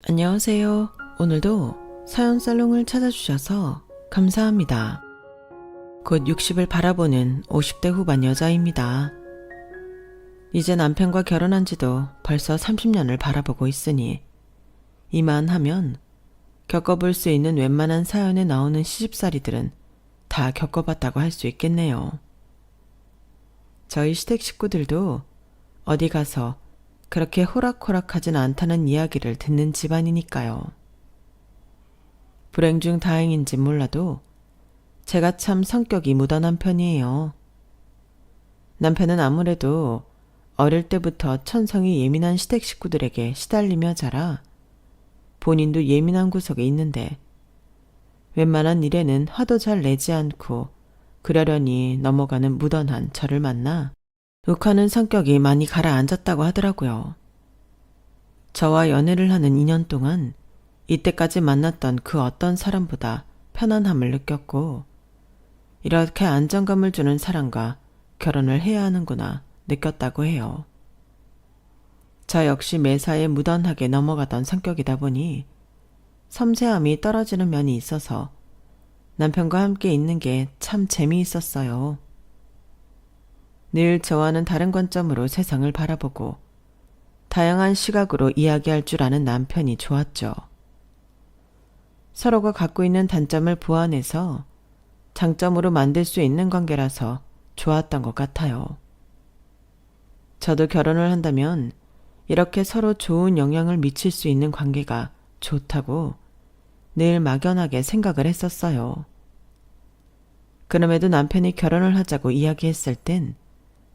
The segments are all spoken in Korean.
안녕하세요. 오늘도 사연 살롱을 찾아주셔서 감사합니다. 곧 60을 바라보는 50대 후반 여자입니다. 이제 남편과 결혼한 지도 벌써 30년을 바라보고 있으니 이만하면 겪어볼 수 있는 웬만한 사연에 나오는 시집살이들은 다 겪어봤다고 할 수 있겠네요. 저희 시댁 식구들도 어디 가서 그렇게 호락호락하진 않다는 이야기를 듣는 집안이니까요. 불행 중 다행인지 몰라도 제가 참 성격이 무던한 편이에요. 남편은 아무래도 어릴 때부터 천성이 예민한 시댁 식구들에게 시달리며 자라 본인도 예민한 구석에 있는데 웬만한 일에는 화도 잘 내지 않고 그러려니 넘어가는 무던한 저를 만나 욱하는 성격이 많이 가라앉았다고 하더라고요. 저와 연애를 하는 2년 동안 이때까지 만났던 그 어떤 사람보다 편안함을 느꼈고 이렇게 안정감을 주는 사람과 결혼을 해야 하는구나 느꼈다고 해요. 저 역시 매사에 무던하게 넘어가던 성격이다 보니 섬세함이 떨어지는 면이 있어서 남편과 함께 있는 게 참 재미있었어요. 늘 저와는 다른 관점으로 세상을 바라보고 다양한 시각으로 이야기할 줄 아는 남편이 좋았죠. 서로가 갖고 있는 단점을 보완해서 장점으로 만들 수 있는 관계라서 좋았던 것 같아요. 저도 결혼을 한다면 이렇게 서로 좋은 영향을 미칠 수 있는 관계가 좋다고 늘 막연하게 생각을 했었어요. 그럼에도 남편이 결혼을 하자고 이야기했을 땐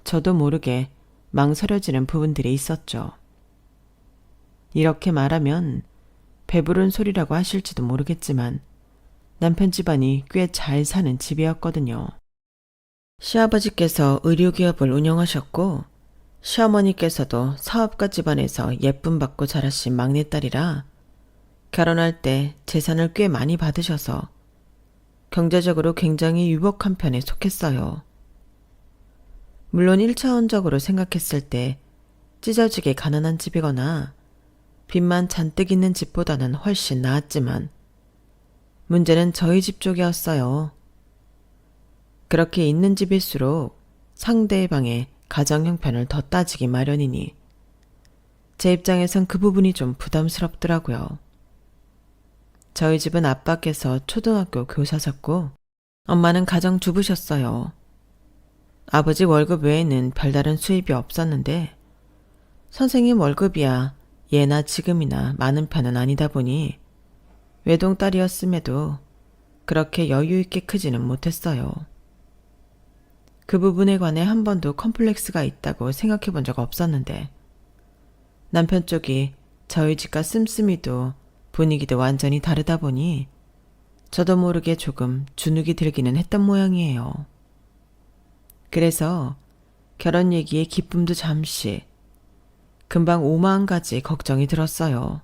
저도 모르게 망설여지는 부분들이 있었죠. 이렇게 말하면 배부른 소리라고 하실지도 모르겠지만 남편 집안이 꽤 잘 사는 집이었거든요. 시아버지께서 의료기업을 운영하셨고 시어머니께서도 사업가 집안에서 예쁨 받고 자라신 막내딸이라 결혼할 때 재산을 꽤 많이 받으셔서 경제적으로 굉장히 유복한 편에 속했어요. 물론 1차원적으로 생각했을 때 찢어지게 가난한 집이거나 빚만 잔뜩 있는 집보다는 훨씬 나았지만 문제는 저희 집 쪽이었어요. 그렇게 있는 집일수록 상대방의 가정 형편을 더 따지기 마련이니 제 입장에선 그 부분이 좀 부담스럽더라고요. 저희 집은 아빠께서 초등학교 교사셨고 엄마는 가정주부셨어요. 아버지 월급 외에는 별다른 수입이 없었는데 선생님 월급이야 예나 지금이나 많은 편은 아니다 보니 외동딸이었음에도 그렇게 여유 있게 크지는 못했어요. 그 부분에 관해 한 번도 컴플렉스가 있다고 생각해 본 적 없었는데 남편 쪽이 저희 집과 씀씀이도 분위기도 완전히 다르다 보니 저도 모르게 조금 주눅이 들기는 했던 모양이에요. 그래서 결혼 얘기에 기쁨도 잠시, 금방 오만 가지 걱정이 들었어요.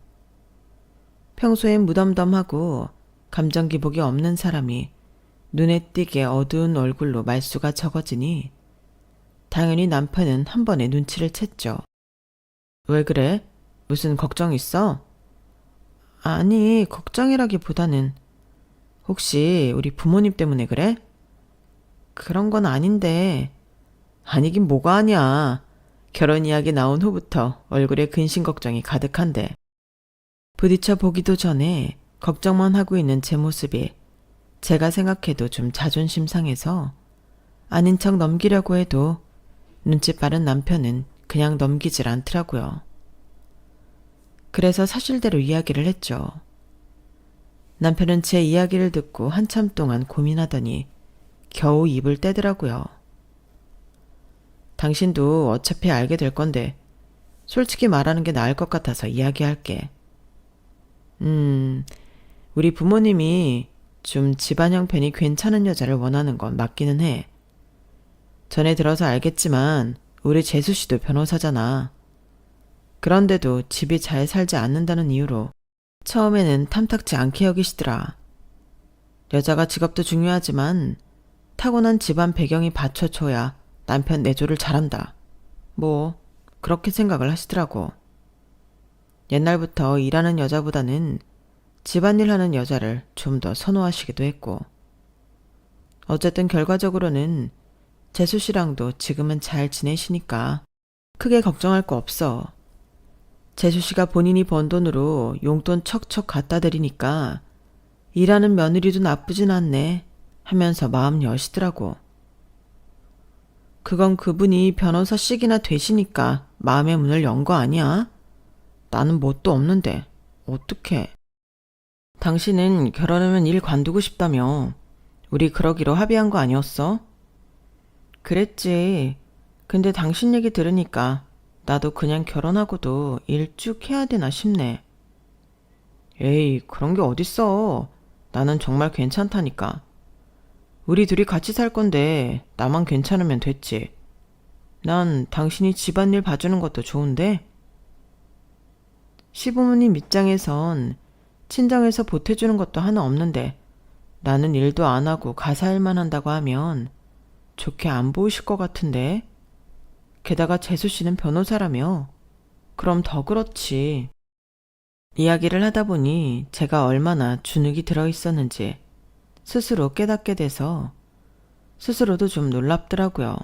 평소엔 무덤덤하고 감정 기복이 없는 사람이 눈에 띄게 어두운 얼굴로 말수가 적어지니 당연히 남편은 한 번에 눈치를 챘죠. 왜 그래? 무슨 걱정 있어? 아니, 걱정이라기보다는 혹시 우리 부모님 때문에 그래? 그런 건 아닌데. 아니긴 뭐가 아니야. 결혼 이야기 나온 후부터 얼굴에 근심 걱정이 가득한데. 부딪혀 보기도 전에 걱정만 하고 있는 제 모습이 제가 생각해도 좀 자존심 상해서 아닌 척 넘기려고 해도 눈치 빠른 남편은 그냥 넘기질 않더라고요. 그래서 사실대로 이야기를 했죠. 남편은 제 이야기를 듣고 한참 동안 고민하더니 겨우 입을 떼더라고요. 당신도 어차피 알게 될 건데 솔직히 말하는 게 나을 것 같아서 이야기할게. 우리 부모님이 좀 집안 형편이 괜찮은 여자를 원하는 건 맞기는 해. 전에 들어서 알겠지만 우리 재수 씨도 변호사잖아. 그런데도 집이 잘 살지 않는다는 이유로 처음에는 탐탁지 않게 여기시더라. 여자가 직업도 중요하지만 타고난 집안 배경이 받쳐줘야 남편 내조를 잘한다. 뭐 그렇게 생각을 하시더라고. 옛날부터 일하는 여자보다는 집안일 하는 여자를 좀 더 선호하시기도 했고, 어쨌든 결과적으로는 재수 씨랑도 지금은 잘 지내시니까 크게 걱정할 거 없어. 재수 씨가 본인이 번 돈으로 용돈 척척 갖다 드리니까 일하는 며느리도 나쁘진 않네 하면서 마음 여시더라고. 그건 그분이 변호사씩이나 되시니까 마음의 문을 연 거 아니야? 나는 뭣도 없는데 어떡해. 당신은 결혼하면 일 관두고 싶다며. 우리 그러기로 합의한 거 아니었어? 그랬지. 근데 당신 얘기 들으니까 나도 그냥 결혼하고도 일 쭉 해야 되나 싶네. 에이, 그런 게 어딨어. 나는 정말 괜찮다니까. 우리 둘이 같이 살 건데 나만 괜찮으면 됐지. 난 당신이 집안일 봐주는 것도 좋은데? 시부모님 입장에선 친정에서 보태주는 것도 하나 없는데 나는 일도 안 하고 가사일만 한다고 하면 좋게 안 보이실 것 같은데? 게다가 재수 씨는 변호사라며. 그럼 더 그렇지. 이야기를 하다 보니 제가 얼마나 주눅이 들어 있었는지 스스로 깨닫게 돼서 스스로도 좀 놀랍더라고요.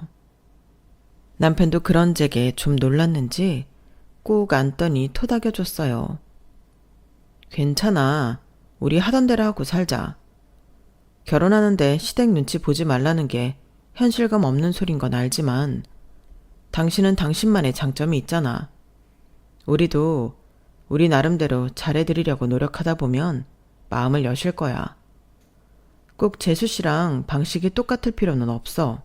남편도 그런 제게 좀 놀랐는지 꼭 안더니 토닥여줬어요. 괜찮아. 우리 하던 대로 하고 살자. 결혼하는데 시댁 눈치 보지 말라는 게 현실감 없는 소린 건 알지만 당신은 당신만의 장점이 있잖아. 우리도 우리 나름대로 잘해드리려고 노력하다 보면 마음을 여실 거야. 꼭 재수 씨랑 방식이 똑같을 필요는 없어.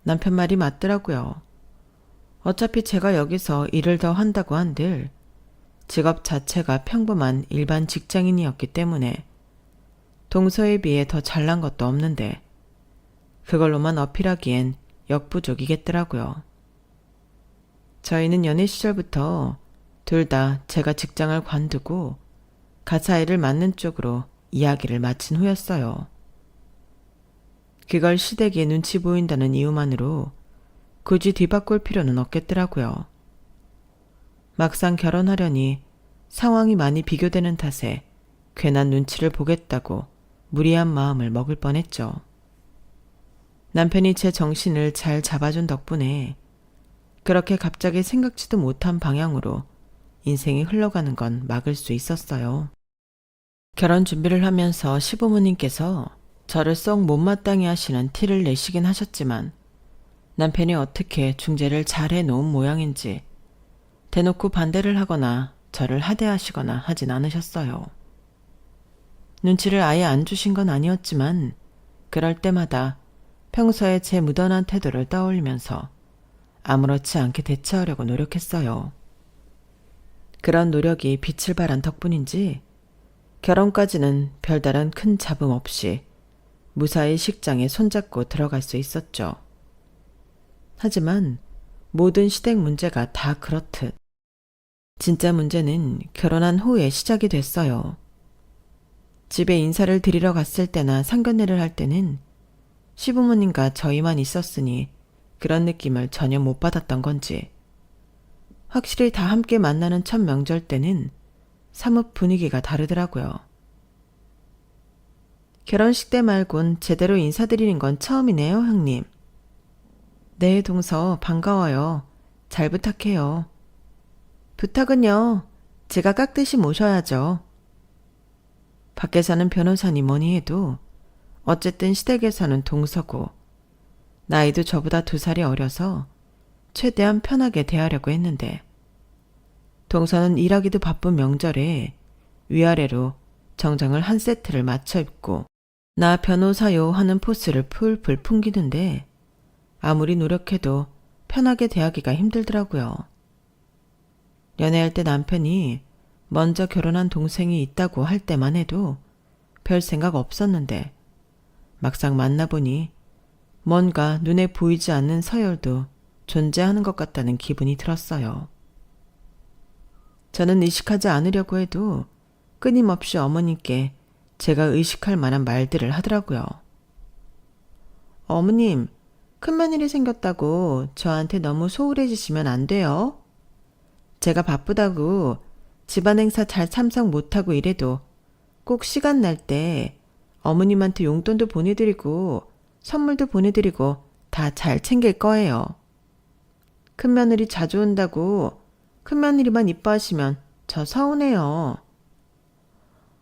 남편 말이 맞더라고요. 어차피 제가 여기서 일을 더 한다고 한들 직업 자체가 평범한 일반 직장인이었기 때문에 동서에 비해 더 잘난 것도 없는데 그걸로만 어필하기엔 역부족이겠더라고요. 저희는 연애 시절부터 둘 다 제가 직장을 관두고 가사 일을 맡는 쪽으로 이야기를 마친 후였어요. 그걸 시댁에 눈치 보인다는 이유만으로 굳이 뒤바꿀 필요는 없겠더라고요. 막상 결혼하려니 상황이 많이 비교되는 탓에 괜한 눈치를 보겠다고 무리한 마음을 먹을 뻔했죠. 남편이 제 정신을 잘 잡아준 덕분에 그렇게 갑자기 생각지도 못한 방향으로 인생이 흘러가는 건 막을 수 있었어요. 결혼 준비를 하면서 시부모님께서 저를 썩 못마땅해 하시는 티를 내시긴 하셨지만 남편이 어떻게 중재를 잘 해놓은 모양인지 대놓고 반대를 하거나 저를 하대하시거나 하진 않으셨어요. 눈치를 아예 안 주신 건 아니었지만 그럴 때마다 평소에 제 무던한 태도를 떠올리면서 아무렇지 않게 대처하려고 노력했어요. 그런 노력이 빛을 발한 덕분인지 결혼까지는 별다른 큰 잡음 없이 무사히 식장에 손잡고 들어갈 수 있었죠. 하지만 모든 시댁 문제가 다 그렇듯 진짜 문제는 결혼한 후에 시작이 됐어요. 집에 인사를 드리러 갔을 때나 상견례를 할 때는 시부모님과 저희만 있었으니 그런 느낌을 전혀 못 받았던 건지 확실히 다 함께 만나는 첫 명절 때는 사뭇 분위기가 다르더라고요. 결혼식 때 말곤 제대로 인사드리는 건 처음이네요, 형님. 네, 동서 반가워요. 잘 부탁해요. 부탁은요, 제가 깍듯이 모셔야죠. 밖에서는 변호사니 뭐니 해도 어쨌든 시댁에서는 동서고 나이도 저보다 2살이 어려서 최대한 편하게 대하려고 했는데 동서는 일하기도 바쁜 명절에 위아래로 정장을 한 세트를 맞춰 입고 나 변호사요 하는 포스를 풀풀 풍기는데 아무리 노력해도 편하게 대하기가 힘들더라고요. 연애할 때 남편이 먼저 결혼한 동생이 있다고 할 때만 해도 별 생각 없었는데 막상 만나보니 뭔가 눈에 보이지 않는 서열도 존재하는 것 같다는 기분이 들었어요. 저는 의식하지 않으려고 해도 끊임없이 어머님께 제가 의식할 만한 말들을 하더라고요. 어머님, 큰며느리 생겼다고 저한테 너무 소홀해지시면 안 돼요. 제가 바쁘다고 집안 행사 잘 참석 못하고 이래도 꼭 시간 날 때 어머님한테 용돈도 보내드리고 선물도 보내드리고 다 잘 챙길 거예요. 큰며느리 자주 온다고 큰며느리만 이뻐하시면 저 서운해요.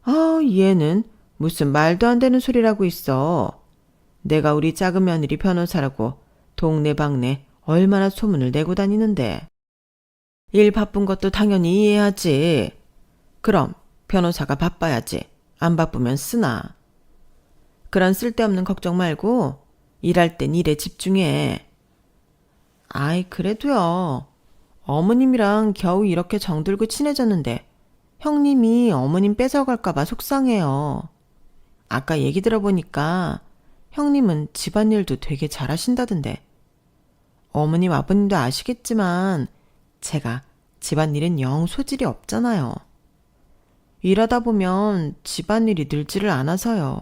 아, 얘는 무슨 말도 안 되는 소리라고 있어. 내가 우리 작은 며느리 변호사라고 동네방네 얼마나 소문을 내고 다니는데. 일 바쁜 것도 당연히 이해하지. 그럼 변호사가 바빠야지. 안 바쁘면 쓰나. 그런 쓸데없는 걱정 말고 일할 땐 일에 집중해. 아이, 그래도요. 어머님이랑 겨우 이렇게 정들고 친해졌는데 형님이 어머님 뺏어갈까봐 속상해요. 아까 얘기 들어보니까 형님은 집안일도 되게 잘하신다던데. 어머님 아버님도 아시겠지만 제가 집안일은 영 소질이 없잖아요. 일하다 보면 집안일이 늘지를 않아서요.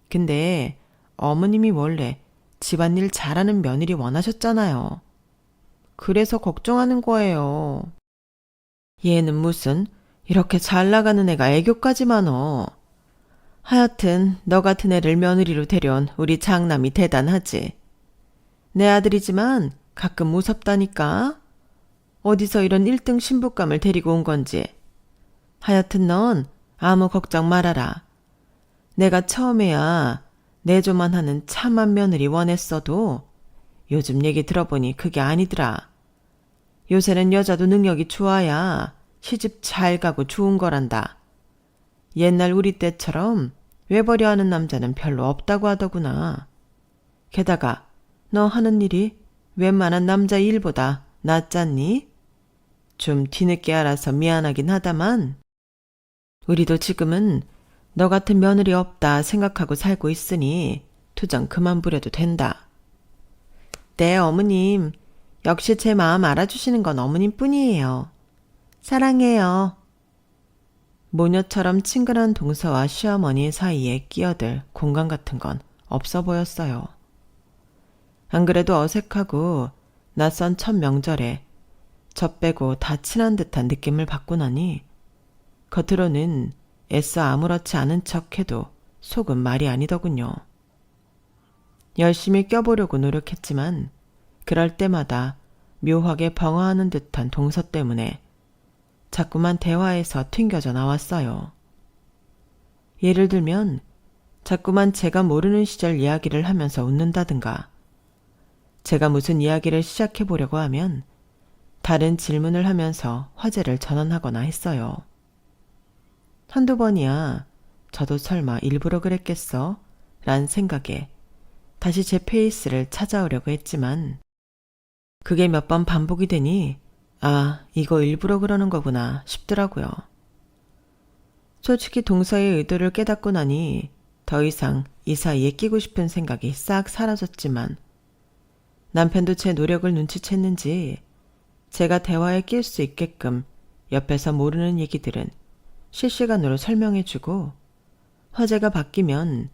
근데 어머님이 원래 집안일 잘하는 며느리 원하셨잖아요. 그래서 걱정하는 거예요. 얘는 무슨 이렇게 잘 나가는 애가 애교까지 많어. 하여튼 너 같은 애를 며느리로 데려온 우리 장남이 대단하지. 내 아들이지만 가끔 무섭다니까. 어디서 이런 1등 신부감을 데리고 온 건지. 하여튼 넌 아무 걱정 말아라. 내가 처음에야 내조만 하는 참한 며느리 원했어도 요즘 얘기 들어보니 그게 아니더라. 요새는 여자도 능력이 좋아야 시집 잘 가고 좋은 거란다. 옛날 우리 때처럼 외버려 하는 남자는 별로 없다고 하더구나. 게다가 너 하는 일이 웬만한 남자 일보다 낫잖니? 좀 뒤늦게 알아서 미안하긴 하다만 우리도 지금은 너 같은 며느리 없다 생각하고 살고 있으니 투정 그만 부려도 된다. 네, 어머님. 역시 제 마음 알아주시는 건 어머님뿐이에요. 사랑해요. 모녀처럼 친근한 동서와 시어머니 사이에 끼어들 공간 같은 건 없어 보였어요. 안 그래도 어색하고 낯선 첫 명절에 저 빼고 다 친한 듯한 느낌을 받고 나니 겉으로는 애써 아무렇지 않은 척해도 속은 말이 아니더군요. 열심히 껴보려고 노력했지만 그럴 때마다 묘하게 방어하는 듯한 동서 때문에 자꾸만 대화에서 튕겨져 나왔어요. 예를 들면 자꾸만 제가 모르는 시절 이야기를 하면서 웃는다든가 제가 무슨 이야기를 시작해 보려고 하면 다른 질문을 하면서 화제를 전환하거나 했어요. 한두 번이야 저도 설마 일부러 그랬겠어? 란 생각에 다시 제 페이스를 찾아오려고 했지만 그게 몇 번 반복이 되니 아, 이거 일부러 그러는 거구나 싶더라고요. 솔직히 동서의 의도를 깨닫고 나니 더 이상 이 사이에 끼고 싶은 생각이 싹 사라졌지만 남편도 제 노력을 눈치챘는지 제가 대화에 낄 수 있게끔 옆에서 모르는 얘기들은 실시간으로 설명해주고 화제가 바뀌면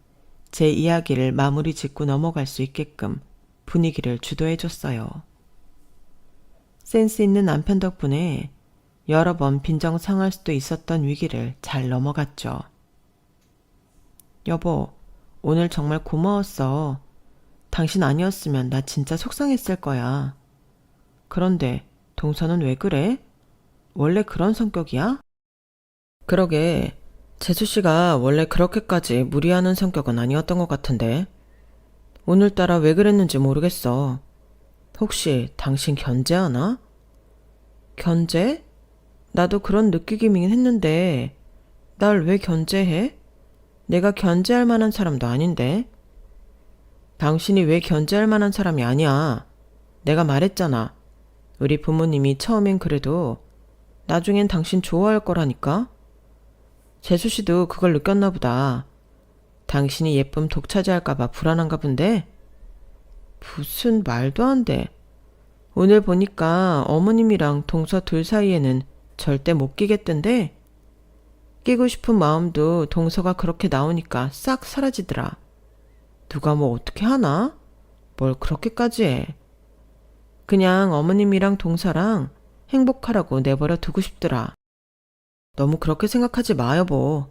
제 이야기를 마무리 짓고 넘어갈 수 있게끔 분위기를 주도해줬어요. 센스 있는 남편 덕분에 여러 번 빈정상할 수도 있었던 위기를 잘 넘어갔죠. 여보, 오늘 정말 고마웠어. 당신 아니었으면 나 진짜 속상했을 거야. 그런데 동서는 왜 그래? 원래 그런 성격이야? 그러게, 재수씨가 원래 그렇게까지 무리하는 성격은 아니었던 것 같은데 오늘따라 왜 그랬는지 모르겠어. 혹시 당신 견제하나? 견제? 나도 그런 느끼기는 했는데 날 왜 견제해? 내가 견제할 만한 사람도 아닌데. 당신이 왜 견제할 만한 사람이 아니야. 내가 말했잖아. 우리 부모님이 처음엔 그래도 나중엔 당신 좋아할 거라니까. 재수씨도 그걸 느꼈나 보다. 당신이 예쁨 독차지할까봐 불안한가 본데. 무슨 말도 안 돼. 오늘 보니까 어머님이랑 동서 둘 사이에는 절대 못 끼겠던데. 끼고 싶은 마음도 동서가 그렇게 나오니까 싹 사라지더라. 누가 뭐 어떻게 하나? 뭘 그렇게까지 해. 그냥 어머님이랑 동서랑 행복하라고 내버려 두고 싶더라. 너무 그렇게 생각하지 마, 여보.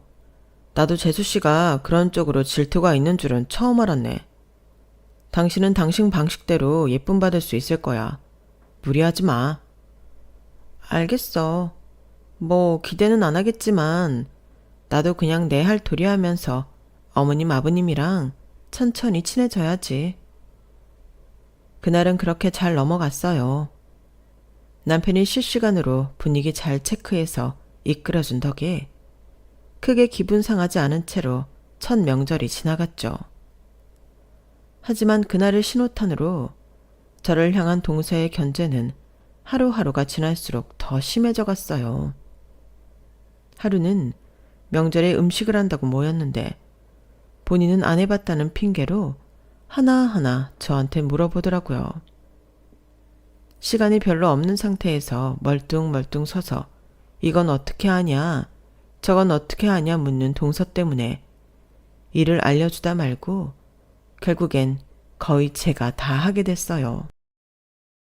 나도 재수씨가 그런 쪽으로 질투가 있는 줄은 처음 알았네. 당신은 당신 방식대로 예쁨 받을 수 있을 거야. 무리하지 마. 알겠어. 뭐 기대는 안 하겠지만 나도 그냥 내 할 도리 하면서 어머님 아버님이랑 천천히 친해져야지. 그날은 그렇게 잘 넘어갔어요. 남편이 실시간으로 분위기 잘 체크해서 이끌어준 덕에 크게 기분 상하지 않은 채로 첫 명절이 지나갔죠. 하지만 그날의 신호탄으로 저를 향한 동서의 견제는 하루하루가 지날수록 더 심해져 갔어요. 하루는 명절에 음식을 한다고 모였는데 본인은 안 해봤다는 핑계로 하나하나 저한테 물어보더라고요. 시간이 별로 없는 상태에서 멀뚱멀뚱 서서 이건 어떻게 하냐, 저건 어떻게 하냐 묻는 동서 때문에 일을 알려주다 말고 결국엔 거의 제가 다 하게 됐어요.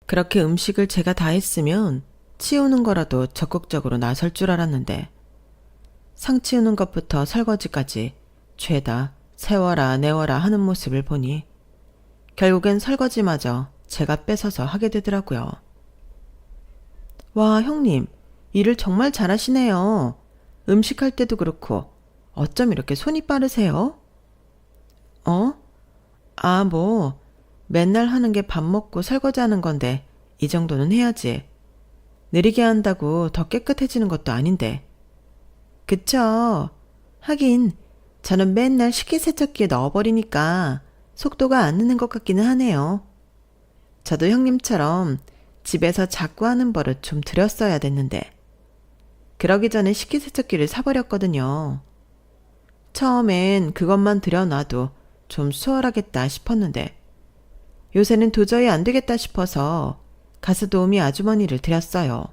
그렇게 음식을 제가 다 했으면 치우는 거라도 적극적으로 나설 줄 알았는데 상 치우는 것부터 설거지까지 죄다 세워라 내워라 하는 모습을 보니 결국엔 설거지마저 제가 뺏어서 하게 되더라고요. 와, 형님, 일을 정말 잘하시네요. 음식할 때도 그렇고 어쩜 이렇게 손이 빠르세요? 뭐 맨날 하는 게 밥 먹고 설거지하는 건데 이 정도는 해야지. 느리게 한다고 더 깨끗해지는 것도 아닌데. 그쵸. 하긴 저는 맨날 식기세척기에 넣어버리니까 속도가 안 느는 것 같기는 하네요. 저도 형님처럼 집에서 자꾸 하는 버릇 좀 들였어야 됐는데 그러기 전에 식기세척기를 사버렸거든요. 처음엔 그것만 들여놔도 좀 수월하겠다 싶었는데 요새는 도저히 안 되겠다 싶어서 가사도우미 아주머니를 들였어요.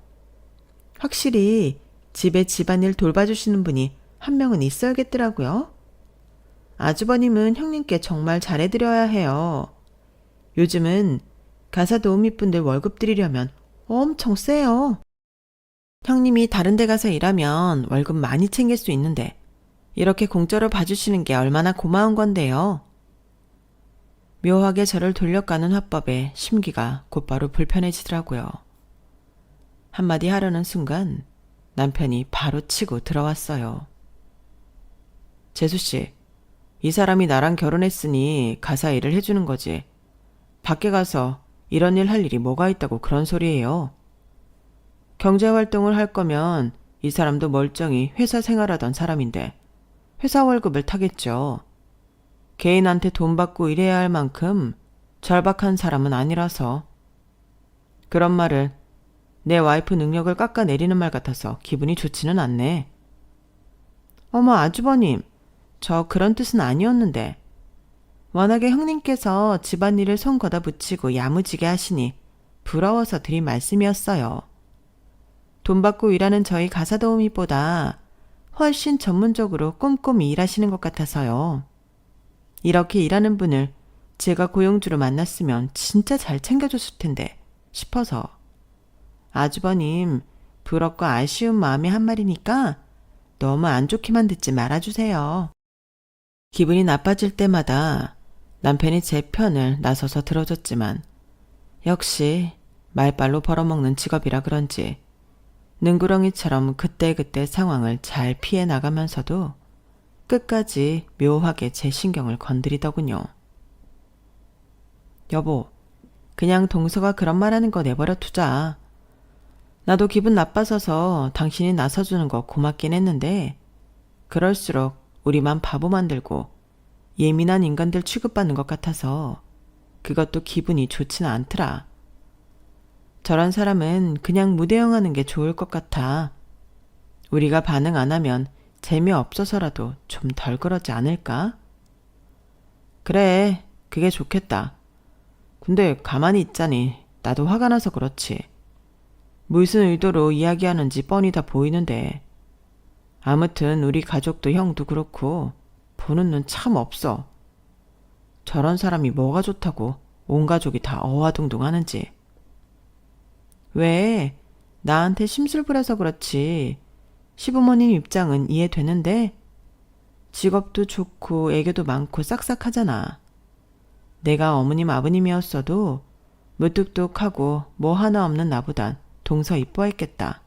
확실히 집에 집안일 돌봐주시는 분이 한 명은 있어야겠더라고요. 아주버님은 형님께 정말 잘해드려야 해요. 요즘은 가사도우미분들 월급 드리려면 엄청 세요. 형님이 다른 데 가서 일하면 월급 많이 챙길 수 있는데 이렇게 공짜로 봐주시는 게 얼마나 고마운 건데요. 묘하게 저를 돌려가는 화법에 심기가 곧바로 불편해지더라고요. 한마디 하려는 순간 남편이 바로 치고 들어왔어요. 재수씨, 이 사람이 나랑 결혼했으니 가사 일을 해주는 거지. 밖에 가서 이런 일 할 일이 뭐가 있다고 그런 소리예요. 경제활동을 할 거면 이 사람도 멀쩡히 회사 생활하던 사람인데 회사 월급을 타겠죠. 개인한테 돈 받고 일해야 할 만큼 절박한 사람은 아니라서. 그런 말을 내 와이프 능력을 깎아내리는 말 같아서 기분이 좋지는 않네. 어머, 아주버님, 저 그런 뜻은 아니었는데. 워낙에 형님께서 집안일을 손 거다 붙이고 야무지게 하시니 부러워서 드린 말씀이었어요. 돈 받고 일하는 저희 가사도우미보다 훨씬 전문적으로 꼼꼼히 일하시는 것 같아서요. 이렇게 일하는 분을 제가 고용주로 만났으면 진짜 잘 챙겨줬을 텐데 싶어서. 아주버님, 부럽고 아쉬운 마음이 한 말이니까 너무 안 좋게만 듣지 말아주세요. 기분이 나빠질 때마다 남편이 제 편을 나서서 들어줬지만 역시 말빨로 벌어먹는 직업이라 그런지 능구렁이처럼 그때그때 상황을 잘 피해 나가면서도 끝까지 묘하게 제 신경을 건드리더군요. 여보, 그냥 동서가 그런 말하는 거 내버려 두자. 나도 기분 나빠서서 당신이 나서주는 거 고맙긴 했는데 그럴수록 우리만 바보 만들고 예민한 인간들 취급받는 것 같아서 그것도 기분이 좋지는 않더라. 저런 사람은 그냥 무대응하는 게 좋을 것 같아. 우리가 반응 안 하면 재미없어서라도 좀 덜 그러지 않을까? 그래, 그게 좋겠다. 근데 가만히 있자니 나도 화가 나서 그렇지. 무슨 의도로 이야기하는지 뻔히 다 보이는데. 아무튼 우리 가족도 형도 그렇고 보는 눈 참 없어. 저런 사람이 뭐가 좋다고 온 가족이 다 어화동동하는지. 왜? 나한테 심술 부려서 그렇지. 시부모님 입장은 이해되는데 직업도 좋고 애교도 많고 싹싹하잖아. 내가 어머님 아버님이었어도 무뚝뚝하고 뭐 하나 없는 나보단 동서 이뻐했겠다.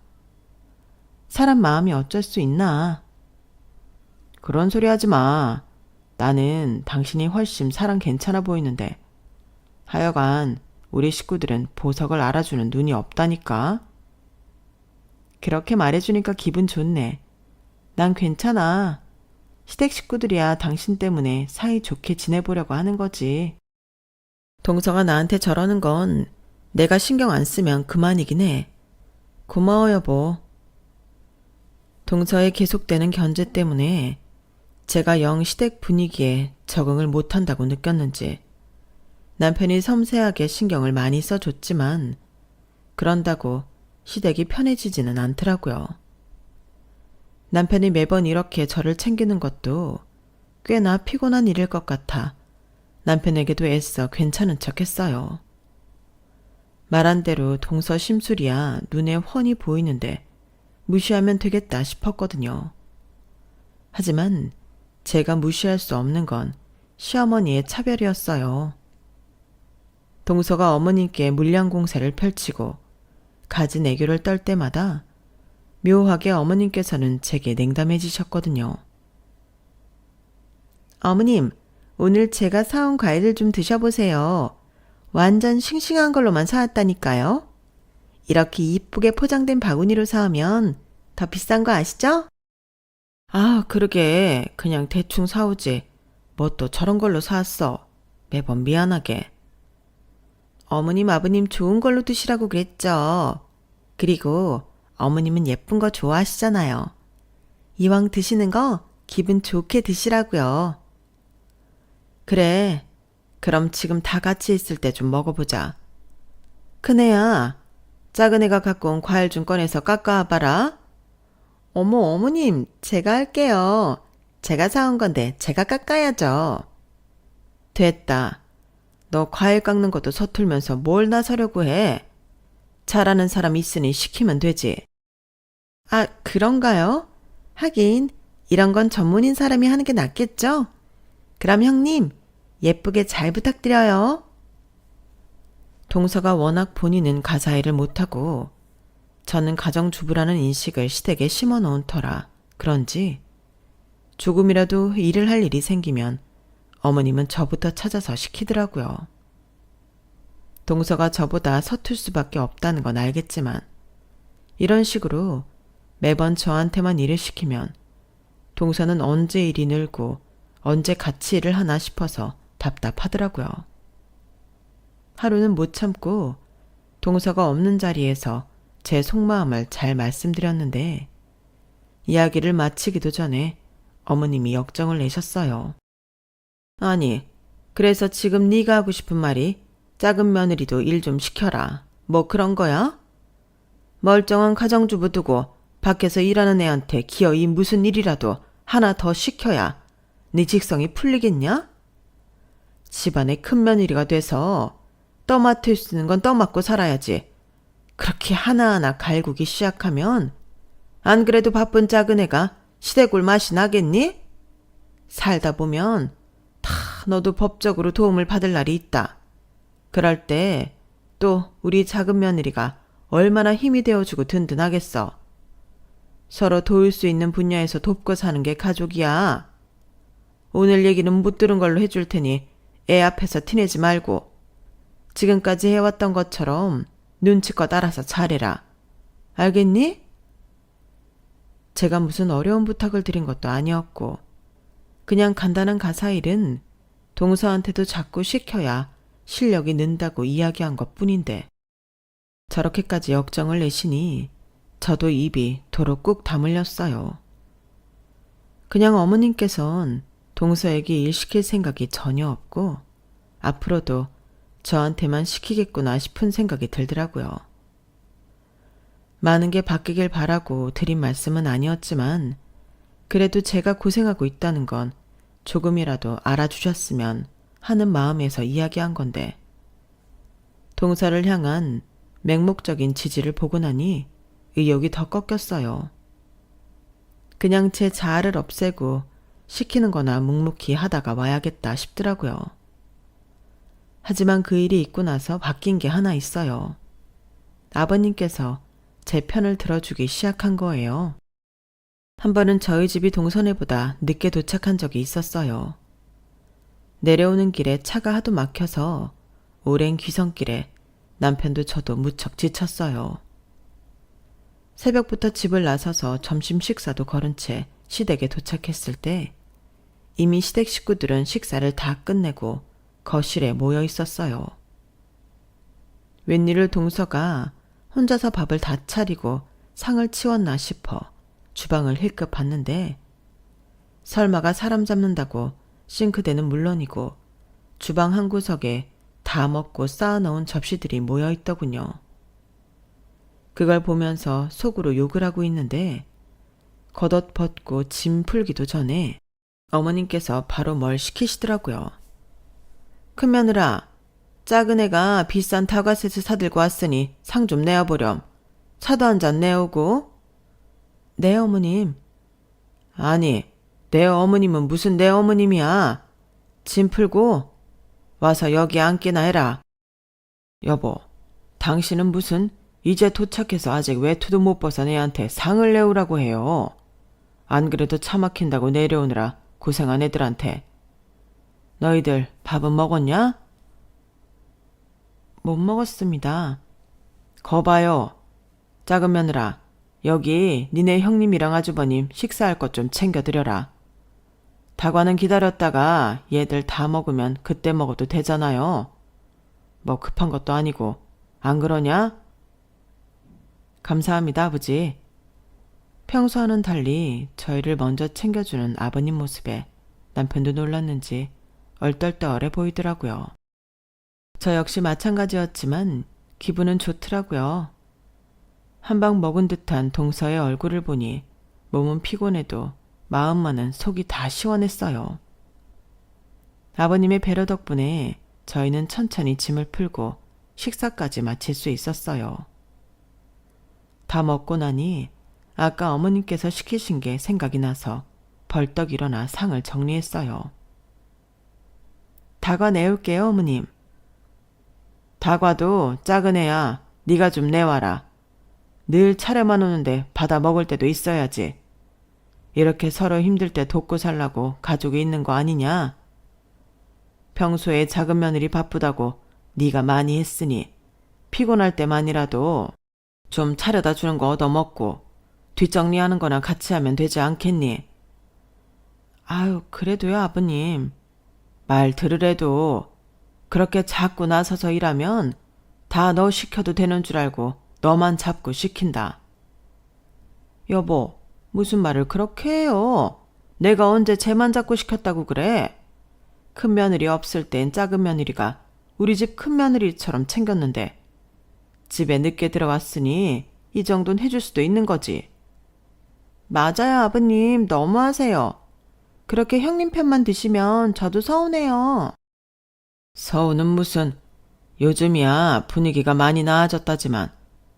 사람 마음이 어쩔 수 있나. 그런 소리 하지 마. 나는 당신이 훨씬 사람 괜찮아 보이는데. 하여간 우리 식구들은 보석을 알아주는 눈이 없다니까. 그렇게 말해주니까 기분 좋네. 난 괜찮아. 시댁 식구들이야 당신 때문에 사이 좋게 지내보려고 하는 거지. 동서가 나한테 저러는 건 내가 신경 안 쓰면 그만이긴 해. 고마워 여보. 동서의 계속되는 견제 때문에 제가 영 시댁 분위기에 적응을 못한다고 느꼈는지 남편이 섬세하게 신경을 많이 써줬지만 그런다고 시댁이 편해지지는 않더라고요. 남편이 매번 이렇게 저를 챙기는 것도 꽤나 피곤한 일일 것 같아 남편에게도 애써 괜찮은 척 했어요. 말한 대로 동서 심술이야 눈에 훤히 보이는데 무시하면 되겠다 싶었거든요. 하지만 제가 무시할 수 없는 건 시어머니의 차별이었어요. 동서가 어머님께 물량 공세를 펼치고 가진 애교를 떨 때마다 묘하게 어머님께서는 제게 냉담해지셨거든요. 어머님, 오늘 제가 사온 과일을 좀 드셔보세요. 완전 싱싱한 걸로만 사왔다니까요. 이렇게 이쁘게 포장된 바구니로 사오면 더 비싼 거 아시죠? 아, 그러게. 그냥 대충 사오지. 뭐 또 저런 걸로 사왔어. 매번 미안하게. 어머님, 아버님 좋은 걸로 드시라고 그랬죠. 그리고 어머님은 예쁜 거 좋아하시잖아요. 이왕 드시는 거 기분 좋게 드시라고요. 그래. 그럼 지금 다 같이 있을 때 좀 먹어보자. 큰애야, 작은 애가 갖고 온 과일 좀 꺼내서 깎아와봐라. 어머, 어머님, 제가 할게요. 제가 사온 건데 제가 깎아야죠. 됐다. 너 과일 깎는 것도 서툴면서 뭘 나서려고 해? 잘하는 사람 있으니 시키면 되지. 아, 그런가요? 하긴 이런 건 전문인 사람이 하는 게 낫겠죠? 그럼 형님, 예쁘게 잘 부탁드려요. 동서가 워낙 본인은 가사일을 못하고 저는 가정주부라는 인식을 시댁에 심어놓은 터라 그런지 조금이라도 일을 할 일이 생기면 어머님은 저부터 찾아서 시키더라고요. 동서가 저보다 서툴 수밖에 없다는 건 알겠지만 이런 식으로 매번 저한테만 일을 시키면 동서는 언제 일이 늘고 언제 같이 일을 하나 싶어서 답답하더라고요. 하루는 못 참고 동서가 없는 자리에서 제 속마음을 잘 말씀드렸는데 이야기를 마치기도 전에 어머님이 역정을 내셨어요. 아니, 그래서 지금 네가 하고 싶은 말이 작은 며느리도 일 좀 시켜라. 뭐 그런 거야? 멀쩡한 가정주부 두고 밖에서 일하는 애한테 기어이 무슨 일이라도 하나 더 시켜야 네 직성이 풀리겠냐? 집안의 큰 며느리가 돼서 떠맡을 수 있는 건 떠맡고 살아야지. 그렇게 하나하나 갈구기 시작하면 안 그래도 바쁜 작은 애가 시대골 맛이 나겠니? 살다 보면 다 너도 법적으로 도움을 받을 날이 있다. 그럴 때 또 우리 작은 며느리가 얼마나 힘이 되어주고 든든하겠어. 서로 도울 수 있는 분야에서 돕고 사는 게 가족이야. 오늘 얘기는 못 들은 걸로 해줄 테니 애 앞에서 티내지 말고 지금까지 해왔던 것처럼 눈치껏 알아서 잘해라. 알겠니? 제가 무슨 어려운 부탁을 드린 것도 아니었고 그냥 간단한 가사일은 동서한테도 자꾸 시켜야 실력이 는다고 이야기한 것뿐인데 저렇게까지 역정을 내시니 저도 입이 도로 꾹 다물렸어요. 그냥 어머님께선 동서에게 일 시킬 생각이 전혀 없고 앞으로도 저한테만 시키겠구나 싶은 생각이 들더라고요. 많은 게 바뀌길 바라고 드린 말씀은 아니었지만 그래도 제가 고생하고 있다는 건 조금이라도 알아주셨으면 하는 마음에서 이야기한 건데 동서를 향한 맹목적인 지지를 보고 나니 의욕이 더 꺾였어요. 그냥 제 자아를 없애고 시키는 거나 묵묵히 하다가 와야겠다 싶더라고요. 하지만 그 일이 있고 나서 바뀐 게 하나 있어요. 아버님께서 제 편을 들어주기 시작한 거예요. 한 번은 저희 집이 동선회보다 늦게 도착한 적이 있었어요. 내려오는 길에 차가 하도 막혀서 오랜 귀성길에 남편도 저도 무척 지쳤어요. 새벽부터 집을 나서서 점심 식사도 거른 채 시댁에 도착했을 때 이미 시댁 식구들은 식사를 다 끝내고 거실에 모여 있었어요. 웬일을 동서가 혼자서 밥을 다 차리고 상을 치웠나 싶어 주방을 힐끗 봤는데 설마가 사람 잡는다고 싱크대는 물론이고 주방 한 구석에 다 먹고 쌓아놓은 접시들이 모여 있더군요. 그걸 보면서 속으로 욕을 하고 있는데 겉옷 벗고 짐 풀기도 전에 어머님께서 바로 뭘 시키시더라고요. 큰 며느라, 작은 애가 비싼 다과세트 사들고 왔으니 상 좀 내어보렴. 차도 한 잔 내오고. 네 어머님. 아니, 내 어머님은 무슨 내 어머님이야. 짐 풀고 와서 여기 앉기나 해라. 여보, 당신은 무슨 이제 도착해서 아직 외투도 못 벗은 애한테 상을 내오라고 해요. 안 그래도 차 막힌다고 내려오느라 고생한 애들한테. 너희들 밥은 먹었냐? 못 먹었습니다. 거봐요. 작은 며느라, 여기 니네 형님이랑 아주버님 식사할 것 좀 챙겨드려라. 다과는 기다렸다가 얘들 다 먹으면 그때 먹어도 되잖아요. 뭐 급한 것도 아니고. 안 그러냐? 감사합니다, 아버지. 평소와는 달리 저희를 먼저 챙겨주는 아버님 모습에 남편도 놀랐는지 얼떨떨해 보이더라고요. 저 역시 마찬가지였지만 기분은 좋더라고요. 한 방 먹은 듯한 동서의 얼굴을 보니 몸은 피곤해도 마음만은 속이 다 시원했어요. 아버님의 배려 덕분에 저희는 천천히 짐을 풀고 식사까지 마칠 수 있었어요. 다 먹고 나니 아까 어머님께서 시키신 게 생각이 나서 벌떡 일어나 상을 정리했어요. 다과 내올게요, 어머님. 다과도 작은 애야. 네가 좀 내와라. 늘 차려만 오는데 받아 먹을 때도 있어야지. 이렇게 서로 힘들 때 돕고 살라고 가족이 있는 거 아니냐? 평소에 작은 며느리 바쁘다고 네가 많이 했으니 피곤할 때만이라도 좀 차려다 주는 거 얻어먹고 뒷정리하는 거나 같이 하면 되지 않겠니? 아유, 그래도요, 아버님. 말 들으래도 그렇게 자꾸 나서서 일하면 다 너 시켜도 되는 줄 알고 너만 잡고 시킨다. 여보, 무슨 말을 그렇게 해요? 내가 언제 쟤만 잡고 시켰다고 그래? 큰 며느리 없을 땐 작은 며느리가 우리 집 큰 며느리처럼 챙겼는데 집에 늦게 들어왔으니 이 정도는 해줄 수도 있는 거지. 맞아요, 아버님. 너무하세요. 그렇게 형님 편만 드시면 저도 서운해요. 서운은 무슨. 요즘이야 분위기가 많이 나아졌다지만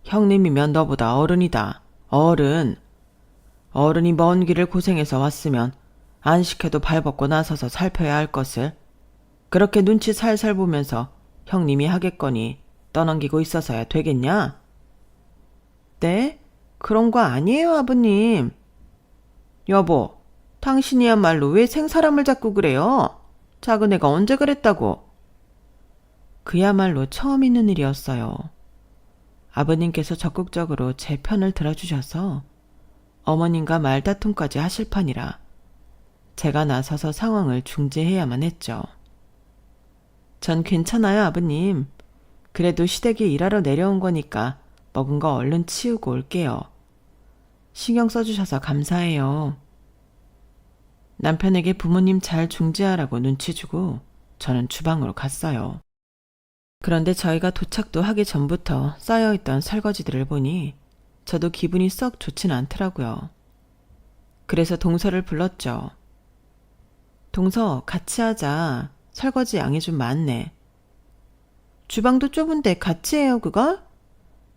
형님이면 너보다 어른이다. 어른. 어른이 먼 길을 고생해서 왔으면 안 시켜도 발벗고 나서서 살펴야 할 것을 그렇게 눈치 살살 보면서 형님이 하겠거니 떠넘기고 있어서야 되겠냐? 네? 그런 거 아니에요, 아버님. 여보, 당신이야말로 왜 생사람을 잡고 그래요? 작은 애가 언제 그랬다고? 그야말로 처음 있는 일이었어요. 아버님께서 적극적으로 제 편을 들어주셔서 어머님과 말다툼까지 하실 판이라 제가 나서서 상황을 중재해야만 했죠. 전 괜찮아요, 아버님. 그래도 시댁에 일하러 내려온 거니까 먹은 거 얼른 치우고 올게요. 신경 써주셔서 감사해요. 남편에게 부모님 잘 중재하라고 눈치 주고 저는 주방으로 갔어요. 그런데 저희가 도착도 하기 전부터 쌓여있던 설거지들을 보니 저도 기분이 썩 좋진 않더라고요. 그래서 동서를 불렀죠. 동서, 같이 하자. 설거지 양이 좀 많네. 주방도 좁은데 같이 해요, 그걸?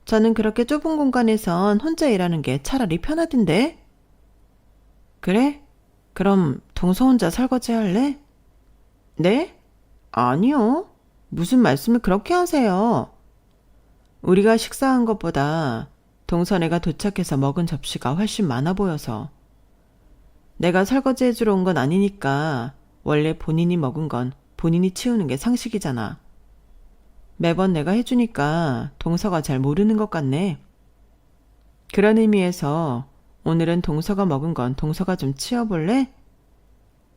저는 그렇게 좁은 공간에선 혼자 일하는 게 차라리 편하던데? 그래? 그럼 동서 혼자 설거지 할래? 네? 아니요. 무슨 말씀을 그렇게 하세요? 우리가 식사한 것보다 동선애가 도착해서 먹은 접시가 훨씬 많아 보여서. 내가 설거지 해주러 온 건 아니니까 원래 본인이 먹은 건 본인이 치우는 게 상식이잖아. 매번 내가 해주니까 동서가 잘 모르는 것 같네. 그런 의미에서 오늘은 동서가 먹은 건 동서가 좀 치워볼래?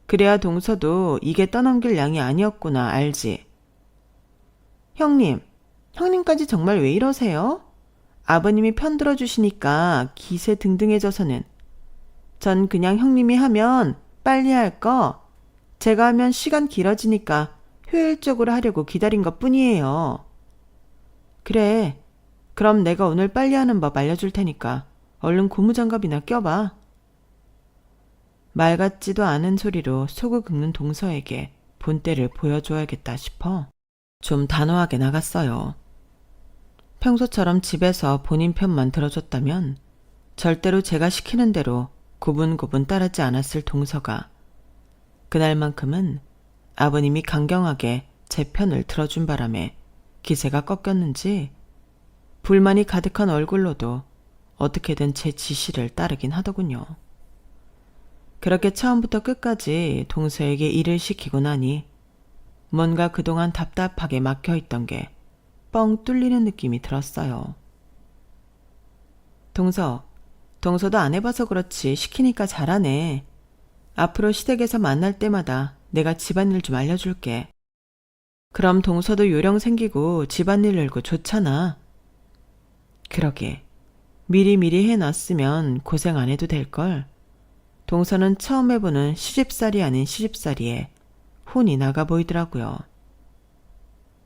그래야 동서도 이게 떠넘길 양이 아니었구나 알지. 형님까지 정말 왜 이러세요? 아버님이 편들어 주시니까 기세 등등해져서는. 전 그냥 형님이 하면 빨리 할 거, 제가 하면 시간 길어지니까 효율적으로 하려고 기다린 것 뿐이에요. 그래, 그럼 내가 오늘 빨리 하는 법 알려줄 테니까 얼른 고무장갑이나 껴봐. 말 같지도 않은 소리로 속을 긁는 동서에게 본때를 보여줘야겠다 싶어 좀 단호하게 나갔어요. 평소처럼 집에서 본인 편만 들어줬다면 절대로 제가 시키는 대로 고분고분 따르지 않았을 동서가 그날만큼은 아버님이 강경하게 제 편을 들어준 바람에 기세가 꺾였는지 불만이 가득한 얼굴로도 어떻게든 제 지시를 따르긴 하더군요. 그렇게 처음부터 끝까지 동서에게 일을 시키고 나니 뭔가 그동안 답답하게 막혀있던 게 뻥 뚫리는 느낌이 들었어요. 동서도 안 해봐서 그렇지 시키니까 잘하네. 앞으로 시댁에서 만날 때마다 내가 집안일 좀 알려줄게. 그럼 동서도 요령 생기고 집안일 늘고 좋잖아. 그러게 미리미리 해놨으면 고생 안 해도 될걸. 동서는 처음 해보는 시집살이 아닌 시집살이에 혼이 나가 보이더라고요.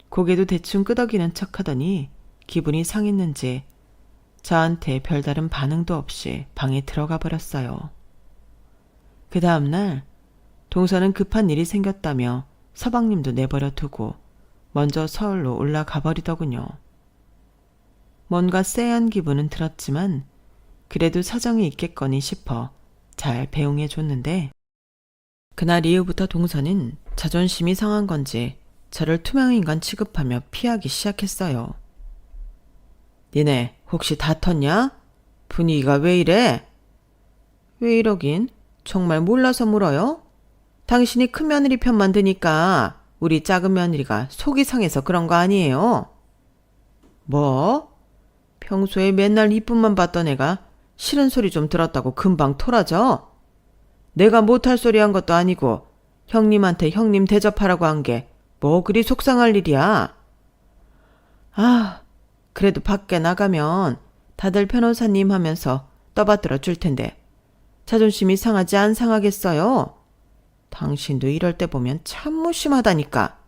고개도 대충 끄덕이는 척하더니 기분이 상했는지 저한테 별다른 반응도 없이 방에 들어가 버렸어요. 그 다음날 동서는 급한 일이 생겼다며 서방님도 내버려 두고 먼저 서울로 올라가 버리더군요. 뭔가 쎄한 기분은 들었지만 그래도 사정이 있겠거니 싶어 잘 배웅해 줬는데 그날 이후부터 동서는 자존심이 상한 건지 저를 투명인간 취급하며 피하기 시작했어요. 니네 혹시 다퉜냐? 분위기가 왜 이래? 왜 이러긴? 정말 몰라서 물어요? 당신이 큰 며느리 편만 드니까 우리 작은 며느리가 속이 상해서 그런 거 아니에요? 뭐? 평소에 맨날 이쁨만 받던 애가 싫은 소리 좀 들었다고 금방 토라져? 내가 못할 소리 한 것도 아니고 형님한테 형님 대접하라고 한 게 뭐 그리 속상할 일이야? 아, 그래도 밖에 나가면 다들 변호사님 하면서 떠받들어 줄 텐데 자존심이 상하지 안 상하겠어요? 당신도 이럴 때 보면 참 무심하다니까.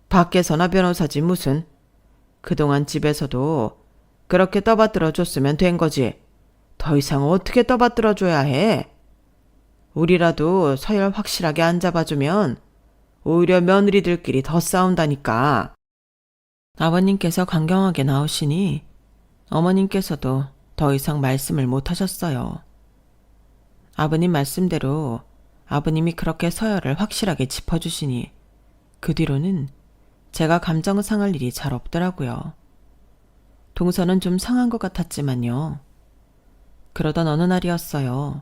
밖에서나 변호사지 무슨. 그동안 집에서도 그렇게 떠받들어 줬으면 된 거지. 더 이상 어떻게 떠받들어 줘야 해? 우리라도 서열 확실하게 안 잡아주면 오히려 며느리들끼리 더 싸운다니까. 아버님께서 강경하게 나오시니 어머님께서도 더 이상 말씀을 못 하셨어요. 아버님 말씀대로 아버님이 그렇게 서열을 확실하게 짚어주시니 그 뒤로는 제가 감정 상할 일이 잘 없더라고요. 동서는 좀 상한 것 같았지만요. 그러던 어느 날이었어요.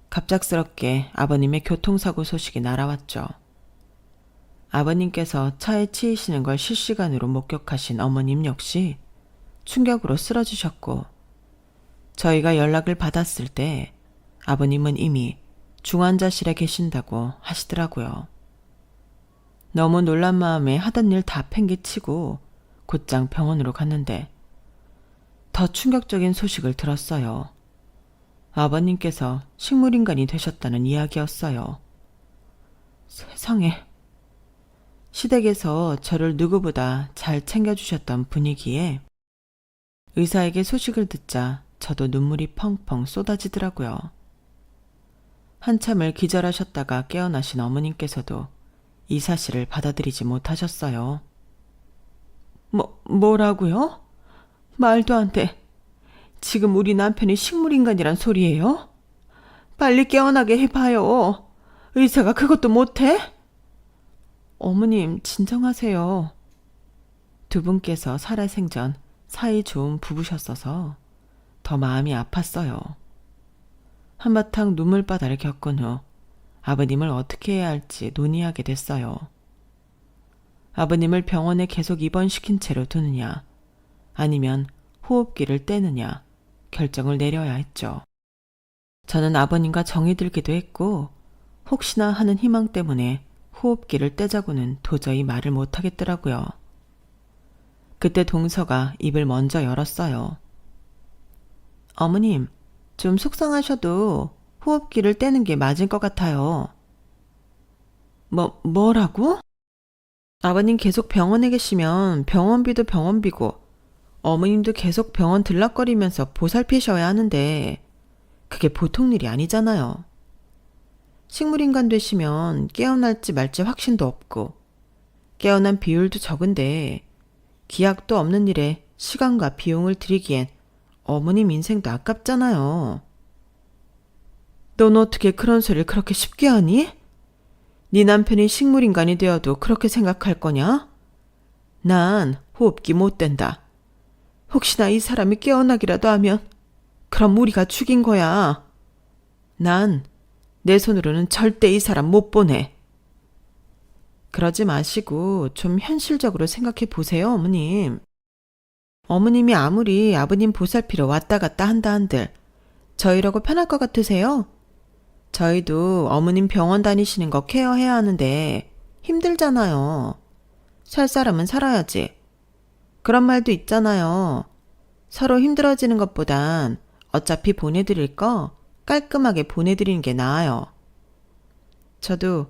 갑작스럽게 아버님의 교통사고 소식이 날아왔죠. 아버님께서 차에 치이시는 걸 실시간으로 목격하신 어머님 역시 충격으로 쓰러지셨고 저희가 연락을 받았을 때 아버님은 이미 중환자실에 계신다고 하시더라고요. 너무 놀란 마음에 하던 일 다 팽개치고 곧장 병원으로 갔는데 더 충격적인 소식을 들었어요. 아버님께서 식물인간이 되셨다는 이야기였어요. 세상에. 시댁에서 저를 누구보다 잘 챙겨주셨던 분위기에 의사에게 소식을 듣자 저도 눈물이 펑펑 쏟아지더라고요. 한참을 기절하셨다가 깨어나신 어머님께서도 이 사실을 받아들이지 못하셨어요. 뭐라고요? 말도 안 돼. 지금 우리 남편이 식물인간이란 소리예요? 빨리 깨어나게 해봐요. 의사가 그것도 못해? 어머님, 진정하세요. 두 분께서 살아생전 사이 좋은 부부셨어서 더 마음이 아팠어요. 한바탕 눈물바다를 겪은 후 아버님을 어떻게 해야 할지 논의하게 됐어요. 아버님을 병원에 계속 입원시킨 채로 두느냐, 아니면 호흡기를 떼느냐 결정을 내려야 했죠. 저는 아버님과 정이 들기도 했고 혹시나 하는 희망 때문에 호흡기를 떼자고는 도저히 말을 못하겠더라고요. 그때 동서가 입을 먼저 열었어요. 어머님, 좀 속상하셔도 호흡기를 떼는 게 맞을 것 같아요. 뭐라고? 아버님 계속 병원에 계시면 병원비도 병원비고 어머님도 계속 병원 들락거리면서 보살피셔야 하는데 그게 보통 일이 아니잖아요. 식물인간 되시면 깨어날지 말지 확신도 없고 깨어난 비율도 적은데 기약도 없는 일에 시간과 비용을 들이기엔 어머님 인생도 아깝잖아요. 넌 어떻게 그런 소리를 그렇게 쉽게 하니? 네 남편이 식물인간이 되어도 그렇게 생각할 거냐? 난 호흡기 못 된다. 혹시나 이 사람이 깨어나기라도 하면 그럼 우리가 죽인 거야. 난 내 손으로는 절대 이 사람 못 보내. 그러지 마시고 좀 현실적으로 생각해 보세요, 어머님. 어머님이 아무리 아버님 보살피러 왔다 갔다 한다 한들 저희라고 편할 것 같으세요? 저희도 어머님 병원 다니시는 거 케어해야 하는데 힘들잖아요. 살 사람은 살아야지. 그런 말도 있잖아요. 서로 힘들어지는 것보단 어차피 보내드릴 거 깔끔하게 보내드리는 게 나아요. 저도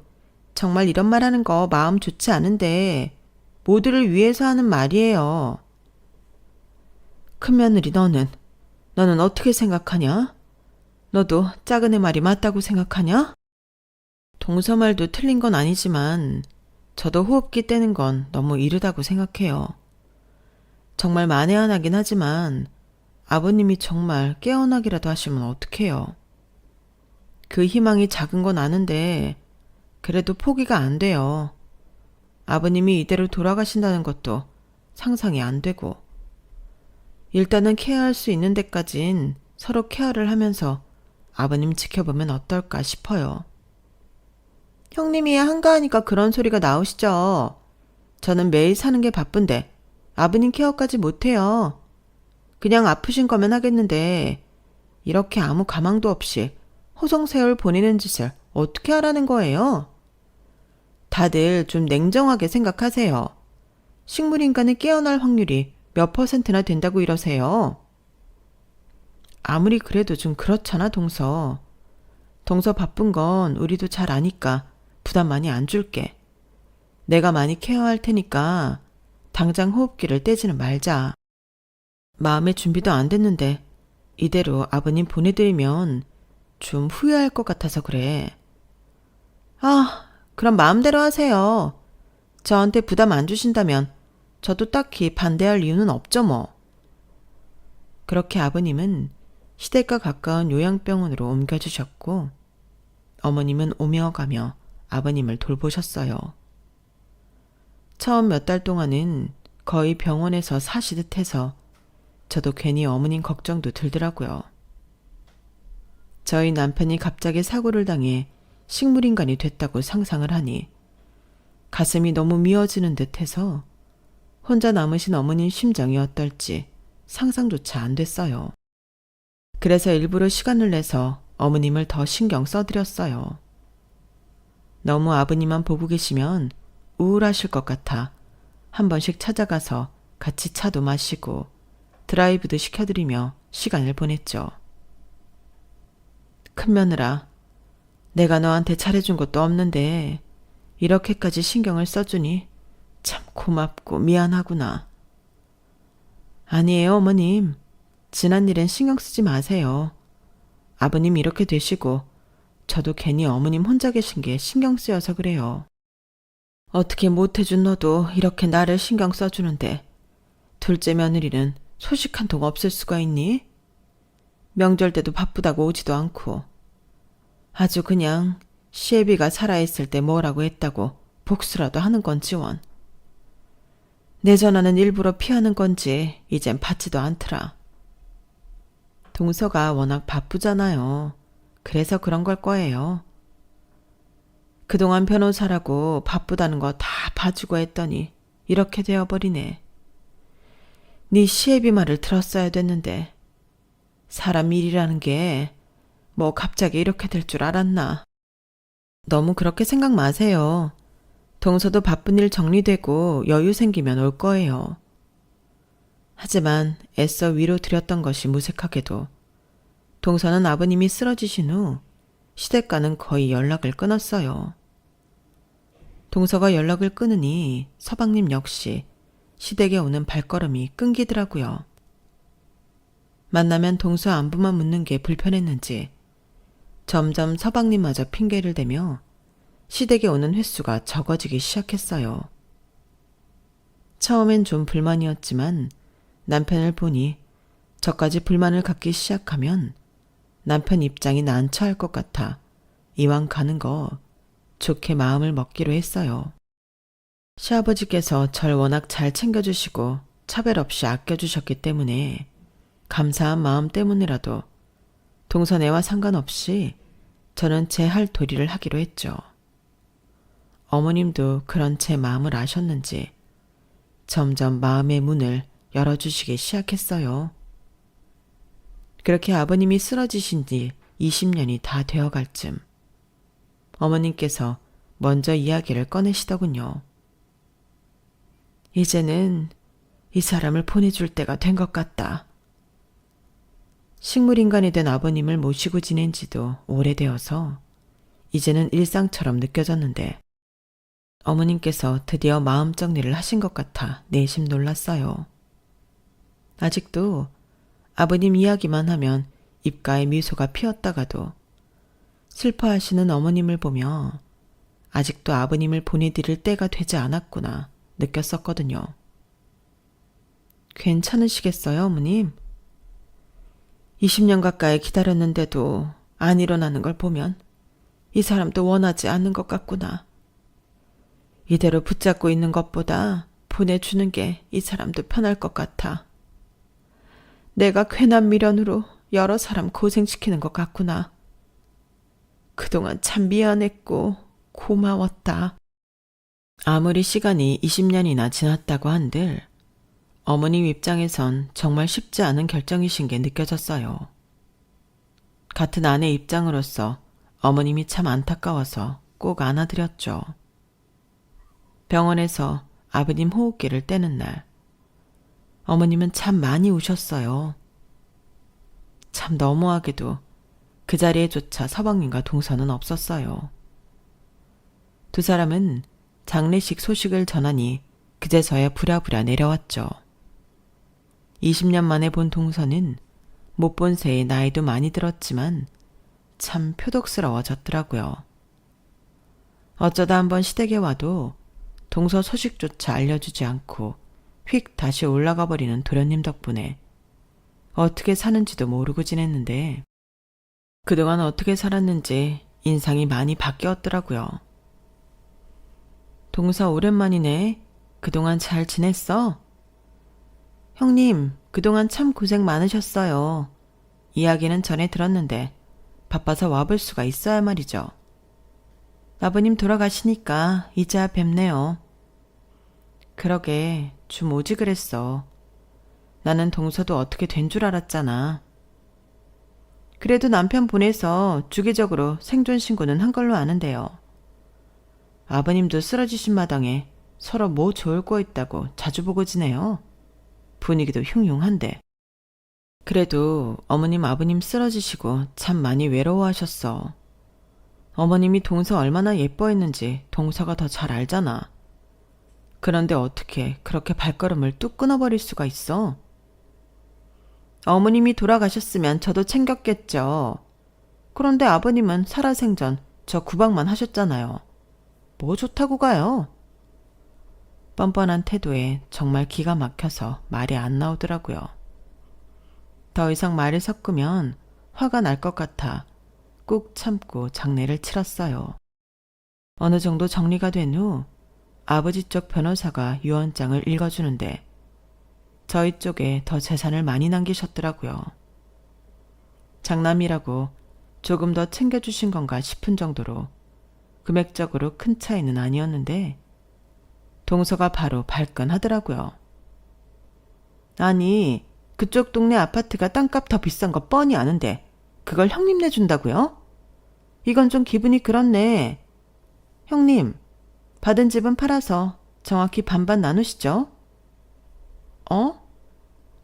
정말 이런 말 하는 거 마음 좋지 않은데 모두를 위해서 하는 말이에요. 큰며느리 너는 어떻게 생각하냐? 너도 작은 애 말이 맞다고 생각하냐? 동서 말도 틀린 건 아니지만 저도 호흡기 떼는 건 너무 이르다고 생각해요. 정말 만에하나긴 하지만 아버님이 정말 깨어나기라도 하시면 어떡해요. 그 희망이 작은 건 아는데 그래도 포기가 안 돼요. 아버님이 이대로 돌아가신다는 것도 상상이 안 되고 일단은 케어할 수 있는 데까진 서로 케어를 하면서 아버님 지켜보면 어떨까 싶어요. 형님이 한가하니까 그런 소리가 나오시죠. 저는 매일 사는 게 바쁜데 아버님 케어까지 못해요. 그냥 아프신 거면 하겠는데 이렇게 아무 가망도 없이 호송세월 보내는 짓을 어떻게 하라는 거예요? 다들 좀 냉정하게 생각하세요. 식물인간이 깨어날 확률이 몇 %나 된다고 이러세요? 아무리 그래도 좀 그렇잖아, 동서. 동서 바쁜 건 우리도 잘 아니까 부담 많이 안 줄게. 내가 많이 케어할 테니까 당장 호흡기를 떼지는 말자. 마음의 준비도 안 됐는데 이대로 아버님 보내드리면 좀 후회할 것 같아서 그래. 그럼 마음대로 하세요. 저한테 부담 안 주신다면 저도 딱히 반대할 이유는 없죠 뭐. 그렇게 아버님은 시댁과 가까운 요양병원으로 옮겨주셨고 어머님은 오며 가며 아버님을 돌보셨어요. 처음 몇 달 동안은 거의 병원에서 사시듯 해서 저도 괜히 어머님 걱정도 들더라고요. 저희 남편이 갑자기 사고를 당해 식물인간이 됐다고 상상을 하니 가슴이 너무 미어지는 듯 해서 혼자 남으신 어머님 심정이 어떨지 상상조차 안 됐어요. 그래서 일부러 시간을 내서 어머님을 더 신경 써드렸어요. 너무 아버님만 보고 계시면 우울하실 것 같아 한 번씩 찾아가서 같이 차도 마시고 드라이브도 시켜드리며 시간을 보냈죠. 큰며느라, 내가 너한테 잘해준 것도 없는데 이렇게까지 신경을 써주니 참 고맙고 미안하구나. 아니에요, 어머님. 지난 일엔 신경 쓰지 마세요. 아버님 이렇게 되시고 저도 괜히 어머님 혼자 계신 게 신경 쓰여서 그래요. 어떻게 못해준 너도 이렇게 나를 신경 써주는데 둘째 며느리는 소식 한 통 없을 수가 있니? 명절 때도 바쁘다고 오지도 않고. 아주 그냥 시애비가 살아있을 때 뭐라고 했다고 복수라도 하는 건지 원. 내 전화는 일부러 피하는 건지 이젠 받지도 않더라. 동서가 워낙 바쁘잖아요. 그래서 그런 걸 거예요. 그동안 변호사라고 바쁘다는 거 다 봐주고 했더니 이렇게 되어버리네. 네 시애비 말을 들었어야 됐는데 사람 일이라는 게 뭐 갑자기 이렇게 될 줄 알았나. 너무 그렇게 생각 마세요. 동서도 바쁜 일 정리되고 여유 생기면 올 거예요. 하지만 애써 위로 드렸던 것이 무색하게도 동서는 아버님이 쓰러지신 후 시댁과는 거의 연락을 끊었어요. 동서가 연락을 끊으니 서방님 역시 시댁에 오는 발걸음이 끊기더라고요. 만나면 동서 안부만 묻는 게 불편했는지 점점 서방님마저 핑계를 대며 시댁에 오는 횟수가 적어지기 시작했어요. 처음엔 좀 불만이었지만 남편을 보니 저까지 불만을 갖기 시작하면 남편 입장이 난처할 것 같아 이왕 가는 거 좋게 마음을 먹기로 했어요. 시아버지께서 절 워낙 잘 챙겨주시고 차별 없이 아껴주셨기 때문에 감사한 마음 때문이라도 동서네와 상관없이 저는 제 할 도리를 하기로 했죠. 어머님도 그런 제 마음을 아셨는지 점점 마음의 문을 열어주시기 시작했어요. 그렇게 아버님이 쓰러지신 지 20년이 다 되어갈 쯤 어머님께서 먼저 이야기를 꺼내시더군요. 이제는 이 사람을 보내줄 때가 된 것 같다. 식물인간이 된 아버님을 모시고 지낸 지도 오래되어서 이제는 일상처럼 느껴졌는데 어머님께서 드디어 마음 정리를 하신 것 같아 내심 놀랐어요. 아직도 아버님 이야기만 하면 입가에 미소가 피었다가도 슬퍼하시는 어머님을 보며 아직도 아버님을 보내드릴 때가 되지 않았구나 느꼈었거든요. 괜찮으시겠어요, 어머님? 20년 가까이 기다렸는데도 안 일어나는 걸 보면 이 사람도 원하지 않는 것 같구나. 이대로 붙잡고 있는 것보다 보내주는 게 이 사람도 편할 것 같아. 내가 괜한 미련으로 여러 사람 고생시키는 것 같구나. 그동안 참 미안했고 고마웠다. 아무리 시간이 20년이나 지났다고 한들 어머님 입장에선 정말 쉽지 않은 결정이신 게 느껴졌어요. 같은 아내 입장으로서 어머님이 참 안타까워서 꼭 안아드렸죠. 병원에서 아버님 호흡기를 떼는 날 어머님은 참 많이 우셨어요. 참 너무하게도 그 자리에조차 서방님과 동서는 없었어요. 두 사람은 장례식 소식을 전하니 그제서야 부랴부랴 내려왔죠. 20년 만에 본 동서는 못 본 새에 나이도 많이 들었지만 참 표독스러워졌더라고요. 어쩌다 한번 시댁에 와도 동서 소식조차 알려주지 않고 휙 다시 올라가 버리는 도련님 덕분에 어떻게 사는지도 모르고 지냈는데 그동안 어떻게 살았는지 인상이 많이 바뀌었더라고요. 동서 오랜만이네. 그동안 잘 지냈어? 형님, 그동안 참 고생 많으셨어요. 이야기는 전에 들었는데 바빠서 와볼 수가 있어야 말이죠. 아버님 돌아가시니까 이제야 뵙네요. 그러게 좀 오지 그랬어. 나는 동서도 어떻게 된 줄 알았잖아. 그래도 남편 보내서 주기적으로 생존 신고는 한 걸로 아는데요. 아버님도 쓰러지신 마당에 서로 뭐 좋을 거 있다고 자주 보고 지내요. 분위기도 흉흉한데. 그래도 어머님 아버님 쓰러지시고 참 많이 외로워하셨어. 어머님이 동서 얼마나 예뻐했는지 동서가 더 잘 알잖아. 그런데 어떻게 그렇게 발걸음을 뚝 끊어버릴 수가 있어? 어머님이 돌아가셨으면 저도 챙겼겠죠. 그런데 아버님은 살아생전 저 구박만 하셨잖아요. 뭐 좋다고 가요? 뻔뻔한 태도에 정말 기가 막혀서 말이 안 나오더라고요. 더 이상 말을 섞으면 화가 날 것 같아 꾹 참고 장례를 치렀어요. 어느 정도 정리가 된 후 아버지 쪽 변호사가 유언장을 읽어주는데 저희 쪽에 더 재산을 많이 남기셨더라고요. 장남이라고 조금 더 챙겨주신 건가 싶은 정도로 금액적으로 큰 차이는 아니었는데 동서가 바로 발끈하더라고요. 아니, 그쪽 동네 아파트가 땅값 더 비싼 거 뻔히 아는데 그걸 형님 내준다고요? 이건 좀 기분이 그렇네. 형님, 받은 집은 팔아서 정확히 반반 나누시죠?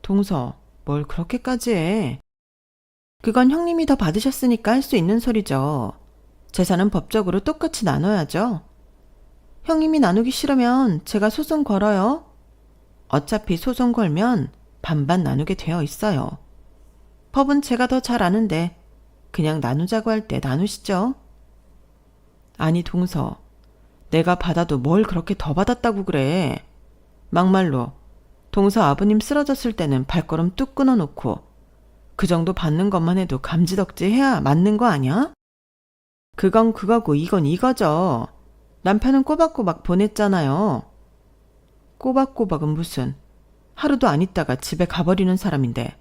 동서, 뭘 그렇게까지 해? 그건 형님이 더 받으셨으니까 할 수 있는 소리죠. 재산은 법적으로 똑같이 나눠야죠. 형님이 나누기 싫으면 제가 소송 걸어요. 어차피 소송 걸면 반반 나누게 되어 있어요. 법은 제가 더 잘 아는데 그냥 나누자고 할 때 나누시죠. 아니 동서, 내가 받아도 뭘 그렇게 더 받았다고 그래. 막말로 동서 아버님 쓰러졌을 때는 발걸음 뚝 끊어놓고 그 정도 받는 것만 해도 감지덕지 해야 맞는 거 아니야? 그건 그거고 이건 이거죠. 남편은 꼬박꼬박 보냈잖아요. 꼬박꼬박은 무슨, 하루도 안 있다가 집에 가버리는 사람인데.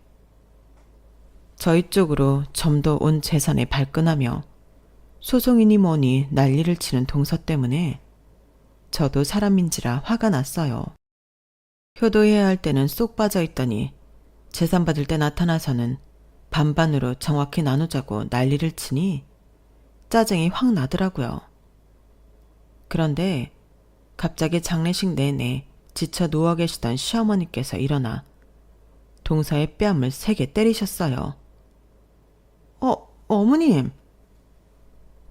저희 쪽으로 좀 더 온 재산에 발끈하며 소송이니 뭐니 난리를 치는 동서 때문에 저도 사람인지라 화가 났어요. 효도해야 할 때는 쏙 빠져있더니 재산 받을 때 나타나서는 반반으로 정확히 나누자고 난리를 치니 짜증이 확 나더라고요. 그런데 갑자기 장례식 내내 지쳐 누워 계시던 시어머니께서 일어나 동서의 뺨을 세게 때리셨어요. 어머님.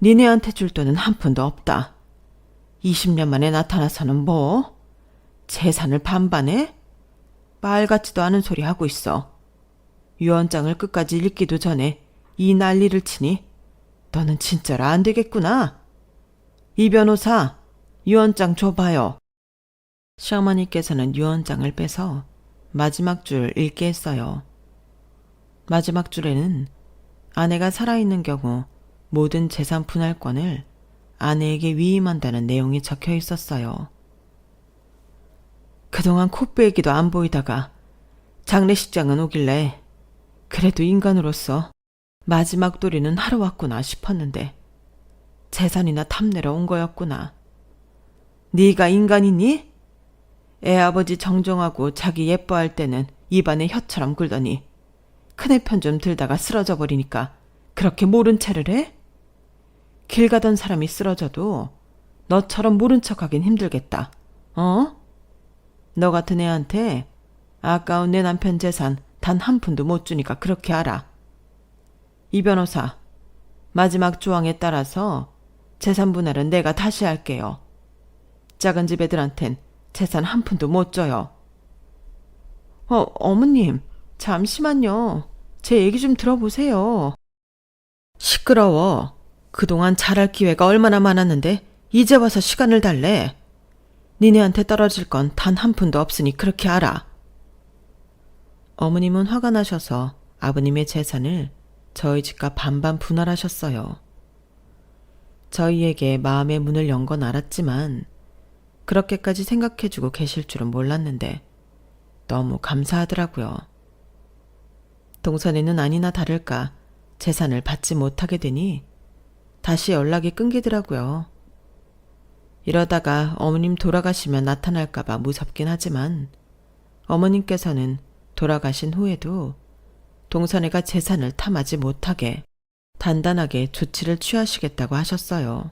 니네한테 줄 돈은 한 푼도 없다. 20년 만에 나타나서는 뭐? 재산을 반반해? 말 같지도 않은 소리 하고 있어. 유언장을 끝까지 읽기도 전에 이 난리를 치니 너는 진짜로 안 되겠구나. 이 변호사, 유언장 줘봐요. 시어머니께서는 유언장을 빼서 마지막 줄 읽게 했어요. 마지막 줄에는 아내가 살아있는 경우 모든 재산 분할권을 아내에게 위임한다는 내용이 적혀 있었어요. 그동안 콧배기도 안 보이다가 장례식장은 오길래 그래도 인간으로서 마지막 도리는 하러 왔구나 싶었는데 재산이나 탐내러 온 거였구나. 네가 인간이니? 애아버지 정정하고 자기 예뻐할 때는 입안에 혀처럼 굴더니 큰애 편 좀 들다가 쓰러져 버리니까 그렇게 모른 체를 해? 길 가던 사람이 쓰러져도 너처럼 모른 척하긴 힘들겠다. 너 같은 애한테 아까운 내 남편 재산 단 한 푼도 못 주니까 그렇게 알아. 이 변호사, 마지막 조항에 따라서 재산 분할은 내가 다시 할게요. 작은 집 애들한텐 재산 한 푼도 못 줘요. 어머님, 잠시만요. 제 얘기 좀 들어보세요. 시끄러워. 그동안 잘할 기회가 얼마나 많았는데 이제 와서 시간을 달래. 니네한테 떨어질 건 단 한 푼도 없으니 그렇게 알아. 어머님은 화가 나셔서 아버님의 재산을 저희 집과 반반 분할하셨어요. 저희에게 마음의 문을 연 건 알았지만 그렇게까지 생각해주고 계실 줄은 몰랐는데 너무 감사하더라고요. 동선이는 아니나 다를까 재산을 받지 못하게 되니 다시 연락이 끊기더라고요. 이러다가 어머님 돌아가시면 나타날까봐 무섭긴 하지만 어머님께서는 돌아가신 후에도 동선이가 재산을 탐하지 못하게 단단하게 조치를 취하시겠다고 하셨어요.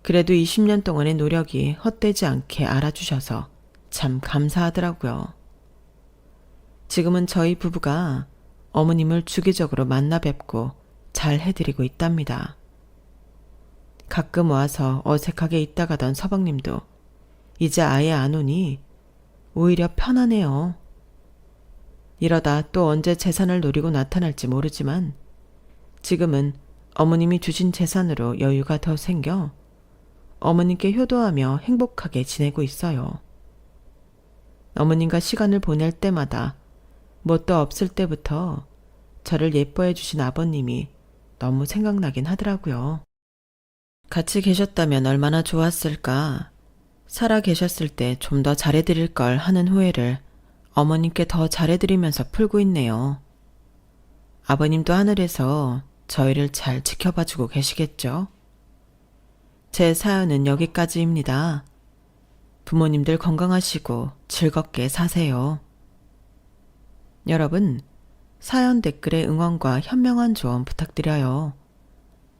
그래도 20년 동안의 노력이 헛되지 않게 알아주셔서 참 감사하더라고요. 지금은 저희 부부가 어머님을 주기적으로 만나 뵙고 잘 해드리고 있답니다. 가끔 와서 어색하게 있다 가던 서방님도 이제 아예 안 오니 오히려 편하네요. 이러다 또 언제 재산을 노리고 나타날지 모르지만 지금은 어머님이 주신 재산으로 여유가 더 생겨 어머님께 효도하며 행복하게 지내고 있어요. 어머님과 시간을 보낼 때마다 뭣도 없을 때부터 저를 예뻐해 주신 아버님이 너무 생각나긴 하더라고요. 같이 계셨다면 얼마나 좋았을까. 살아 계셨을 때 좀 더 잘해드릴 걸 하는 후회를 어머님께 더 잘해드리면서 풀고 있네요. 아버님도 하늘에서 저희를 잘 지켜봐주고 계시겠죠? 제 사연은 여기까지입니다. 부모님들 건강하시고 즐겁게 사세요. 여러분, 사연 댓글에 응원과 현명한 조언 부탁드려요.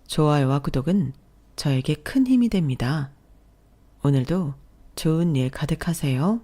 좋아요와 구독은 저에게 큰 힘이 됩니다. 오늘도 좋은 일 가득하세요.